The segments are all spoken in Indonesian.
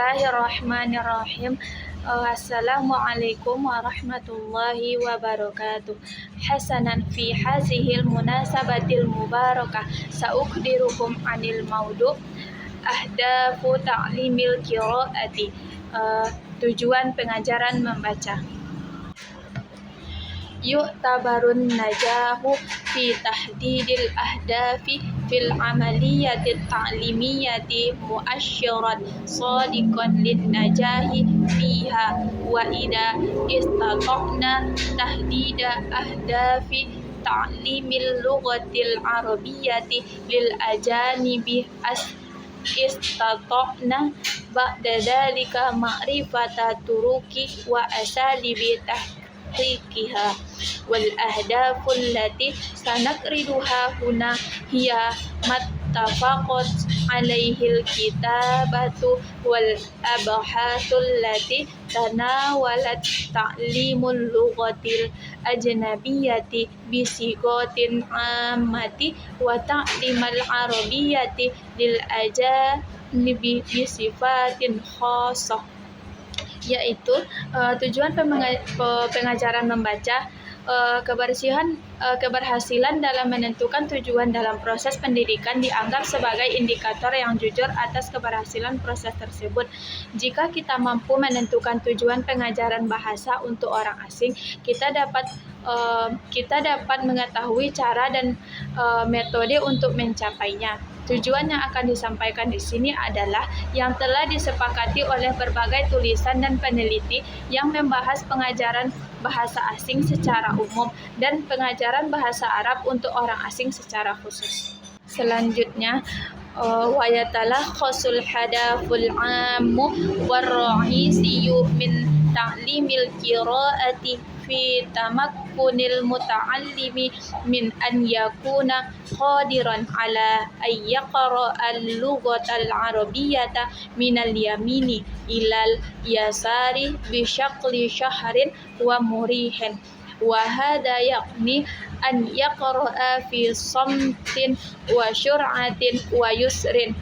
Bismillahirrahmanirrahim. Assalamualaikum warahmatullahi wabarakatuh. Hasanan fi hazihil munasabatil mubarakah sa'ukhbirukum anil maudu' ahdafu ta'limil qiraati. Tujuan pengajaran membaca. Yu'tabarun najahu fi tahdidil ahdafi fil amaliyati ta'limiyati mu'asyiran sadiqan lin najahi fiha wa idha istata'na tahdida ahdafi ta'limil lughatil arabiyyati lil ajanibi istata'na ba'da dhalika ma'rifata turuki wa asalibi tahqiqiha wal ahdaful lati sanakriduha huna hiya mattafaqat alaihil kitabatu wal abhatul lati tanawalat ta'limul lughatil ajnabiyyati bisigotin ammati wa ta'limal arabiyyati lil ajanibi bisifatin khassah. Yaitu tujuan pengajaran membaca, keberhasilan dalam menentukan tujuan dalam proses pendidikan dianggap sebagai indikator yang jujur atas keberhasilan proses tersebut. Jika kita mampu menentukan tujuan pengajaran bahasa untuk orang asing, kita dapat mengetahui cara dan metode untuk mencapainya. Tujuan yang akan disampaikan di sini adalah yang telah disepakati oleh berbagai tulisan dan peneliti yang membahas pengajaran bahasa asing secara umum dan pengajaran bahasa Arab untuk orang asing secara khusus. Selanjutnya, wa yatalakhasul hadaful 'ammu war-ra'isiyyu min ta'limil qira'ati fi tamakkunil muta'allimi min an yakuna qadiran ala ay yaqra al-lughatal arabiyyata minal yamini ilal yasari bi syakli syahrin wa murihin wa hadha yaqni an yaqra fi samtin wa syur'atin wa yusrin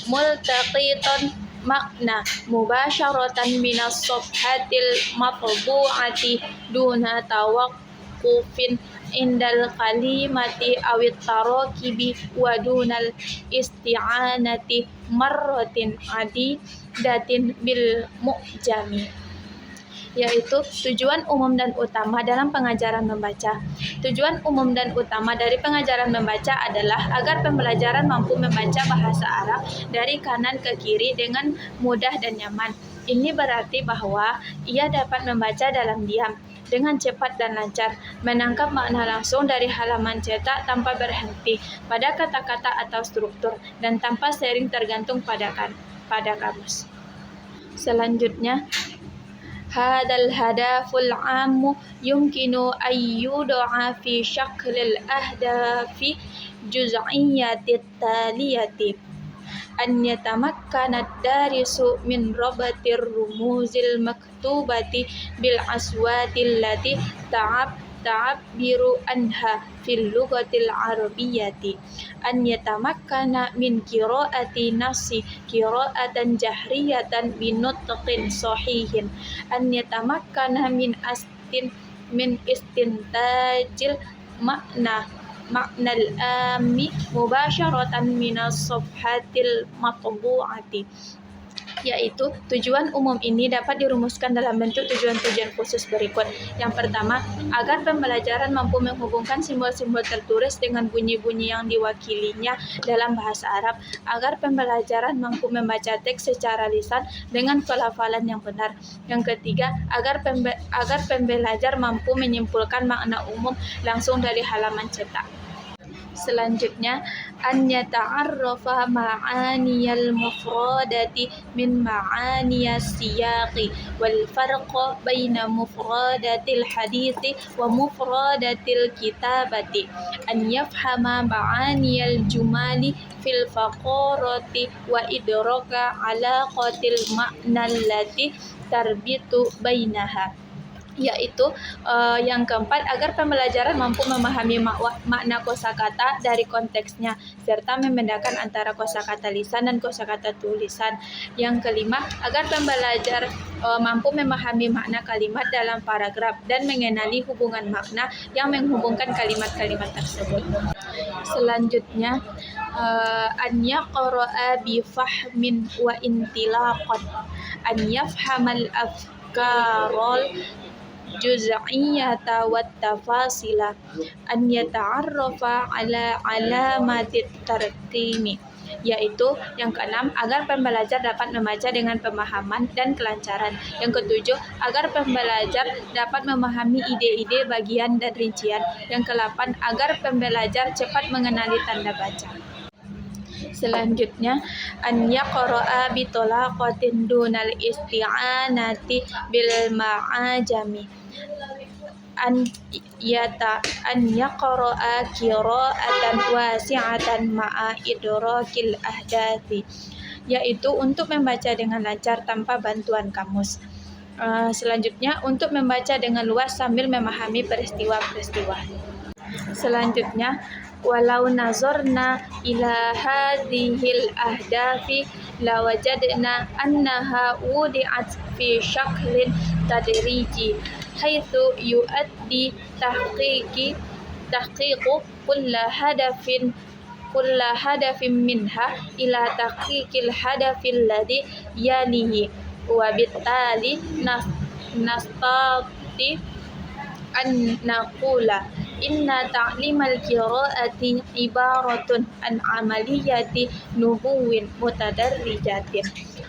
multaqitan makna mubasyaratan minas safhatil matbu'ati duna tawaqqufin indal kalimati awit tarakibi wa dunal isti'anati marratin adidatin bil mu'jami. Yaitu tujuan umum dan utama dalam pengajaran membaca. Tujuan umum dan utama dari pengajaran membaca adalah agar pembelajaran mampu membaca bahasa Arab dari kanan ke kiri dengan mudah dan nyaman. Ini berarti bahwa ia dapat membaca dalam diam, dengan cepat dan lancar, menangkap makna langsung dari halaman cetak tanpa berhenti pada kata-kata atau struktur, dan tanpa sering tergantung pada kamus. Selanjutnya, hadal hadaful 'ammu yumkinu ayyuda'a fi syaklil ahdafi juz'iyyatit taliyati an yatamakkana ad-darisu min rabatir rumuzil maktubati bil aswatil lati ta'abbiru anha fil lughatil arabiyyati an yatamakkana min qiraati nafsi qiraatan jahriyatan binutqin sahihin an yatamakkana min istintajil ma'nal ammi mubasyaratan minas safhatil matbu'ati. Yaitu tujuan umum ini dapat dirumuskan dalam bentuk tujuan-tujuan khusus berikut. Yang pertama, agar pembelajaran mampu menghubungkan simbol-simbol tertulis dengan bunyi-bunyi yang diwakilinya dalam bahasa Arab, agar pembelajaran mampu membaca teks secara lisan dengan pelafalan yang benar. Yang ketiga, agar pembelajar mampu menyimpulkan makna umum langsung dari halaman cetak. Selanjutnya, an yata'arrafa ma'aniyal mufradati min ma'aniyas siyaqi wal farqa baina mufradatil hadithi wa mufradatil kitabati an yafhama ma'aniyal jumali fil faqarati wa idraka alaqatil ma'na allati tarbitu bainaha. yaitu yang keempat, agar pembelajaran mampu memahami makna kosakata dari konteksnya serta membedakan antara kosakata lisan dan kosakata tulisan. Yang kelima, agar pembelajar mampu memahami makna kalimat dalam paragraf dan mengenali hubungan makna yang menghubungkan kalimat-kalimat tersebut. Selanjutnya, an yaqra'a bi fahmin wa intilaqan, an yafhamal afkarol juz'iyata wat tafasila, an yata'arrafa ala alamatit tartimi, yaitu yang keenam, agar pembelajar dapat membaca dengan pemahaman dan kelancaran. Yang ketujuh, agar pembelajar dapat memahami ide-ide, bagian, dan rincian. Yang kedelapan, agar pembelajar cepat mengenali tanda baca. Selanjutnya, an yaqra'a bi talaqatin dunal isti'anati bil ma'ajami, an yaqra'a qira'atan wasi'atan ma'a idrakil ahdathi, yaitu untuk membaca dengan lancar tanpa bantuan kamus. Selanjutnya, untuk membaca dengan luas sambil memahami peristiwa-peristiwa. Selanjutnya, walau nazarna ila hadhil ahdafi lawajadna annaha wudi'at fi syaklin tadriji haitsu yuaddi tahqiqu kulla hadafin minha ila tahqiqil hadafil ladzi yalihi, wa bittali nastati an naqula inna ta'limal qira'ati ibaratun an amaliyati nubuwin mutadarrijatin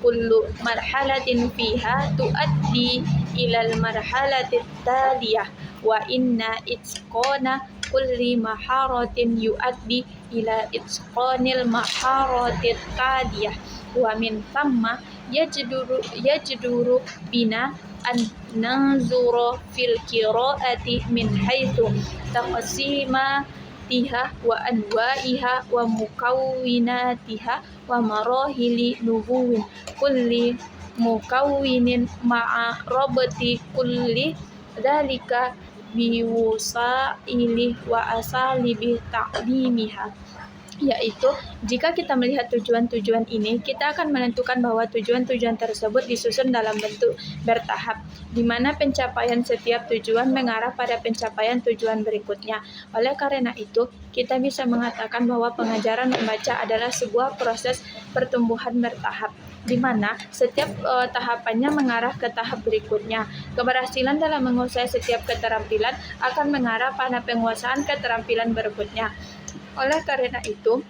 kullu marhalatin fiha tuaddi ilal marhalati taliyah, wa inna itqana kulli maharatin yuaddi ila itqanil maharati taliyah, wa min thamma yajduru bina an nanzura fil qira'ati min haitsu taqsimatiha wa anwa'iha wa mukawwinatiha wa marahili nubuwin kulli mukawwinin ma'a rabti kulli dzalika biwusaili wa asalibi ta'limiha, yaitu jika kita melihat tujuan-tujuan ini, kita akan menentukan bahwa tujuan-tujuan tersebut disusun dalam bentuk bertahap, di mana pencapaian setiap tujuan mengarah pada pencapaian tujuan berikutnya. Oleh karena itu, kita bisa mengatakan bahwa pengajaran membaca adalah sebuah proses pertumbuhan bertahap, di mana setiap tahapannya mengarah ke tahap berikutnya. Keberhasilan dalam menguasai setiap keterampilan akan mengarah pada penguasaan keterampilan berikutnya. Oleh karena itu,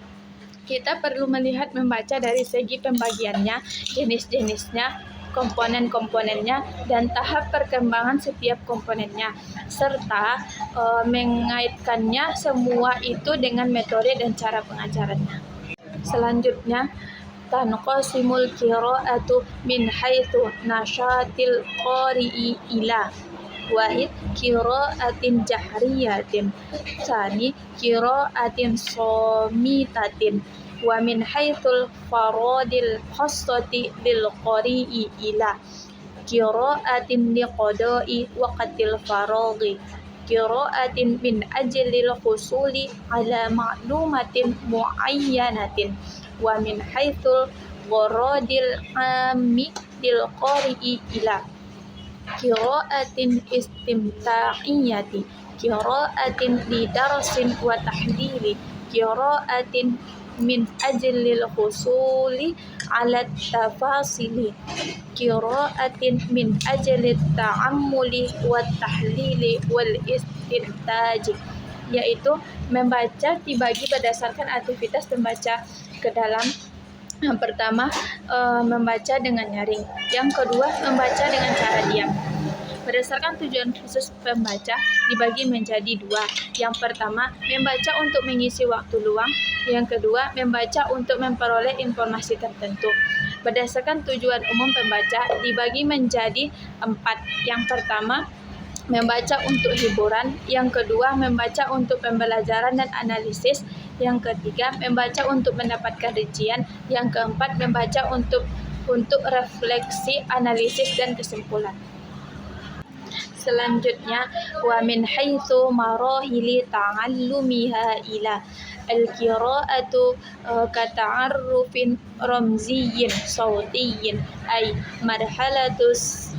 kita perlu melihat membaca dari segi pembagiannya, jenis-jenisnya, komponen-komponennya, dan tahap perkembangan setiap komponennya, serta mengaitkannya semua itu dengan metode dan cara pengajarannya. Selanjutnya, tanqasimul qira'atu min haitsu nasyatil qari'i ila wahid qira'atin jahriyatin, tsani qira'atin somitatin, wa min haitsul faradil khassati lil qari'i ila qira'atin liqada'i waqtil faraghi, qira'atin min ajlil husuli ala ma'lumatin muayyanatin, wa min haitsul gharadil ammi lil qari'i ila qira'atin istimta'iyati, qira'atin lidarsin wa tahlili, qira'atin min ajlil husuli ala tafasili, qira'atin min ajli ta'ammuli wa tahlili wal istintaji, yaitu membaca dibagi berdasarkan aktivitas membaca ke dalam. Yang pertama, membaca dengan nyaring. Yang kedua, membaca dengan cara diam. Berdasarkan tujuan khusus pembaca dibagi menjadi dua. Yang pertama, membaca untuk mengisi waktu luang. Yang kedua, membaca untuk memperoleh informasi tertentu. Berdasarkan tujuan umum pembaca dibagi menjadi 4. Yang pertama, membaca untuk hiburan. Yang kedua, membaca untuk pembelajaran dan analisis. Yang ketiga, membaca untuk mendapatkan rincian. Yang keempat, membaca untuk refleksi, analisis, dan kesimpulan. selanjutnya wa min haitsu marahili ta'allumiha ila al-qira'atu kata'arrufin ramziyyin sautiyyin ay marhalatus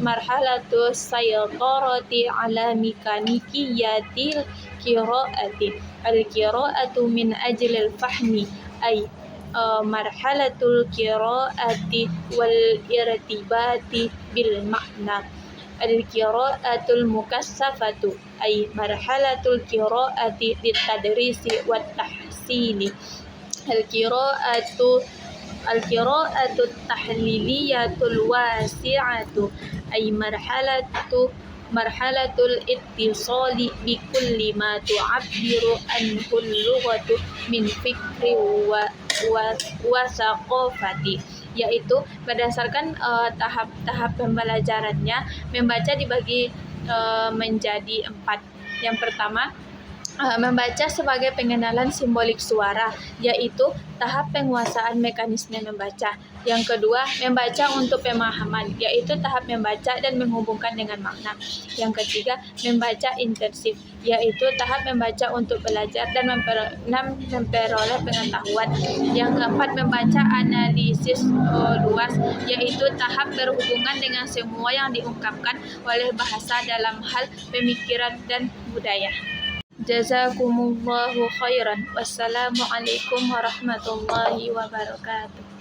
saytarati ala mekanikiyatil qira'ati al-qira'atu min ajlil fahmi ay marhalatul qira'ati wal irtibati bil makna al-qira'atul mukassafatu ay marhalatul qira'ati litadrisi wat tahsini al-qira'atu tahliliyatul wasi'atu ay marhalatul ittisali bi kulli ma tu'abbiru anhu lughatu min fikri wa saqafati, yaitu berdasarkan tahap-tahap pembelajarannya. Membaca dibagi menjadi 4. Yang pertama, membaca sebagai pengenalan simbolik suara, yaitu tahap penguasaan mekanisme membaca. Yang kedua, membaca untuk pemahaman, yaitu tahap membaca dan menghubungkan dengan makna. Yang ketiga, membaca intensif, yaitu tahap membaca untuk belajar dan memperoleh pengetahuan. Yang keempat, membaca analisis luas, yaitu tahap berhubungan dengan semua yang diungkapkan oleh bahasa dalam hal pemikiran dan budaya. Jazakumullahu khairan. Wassalamualaikum warahmatullahi wabarakatuh.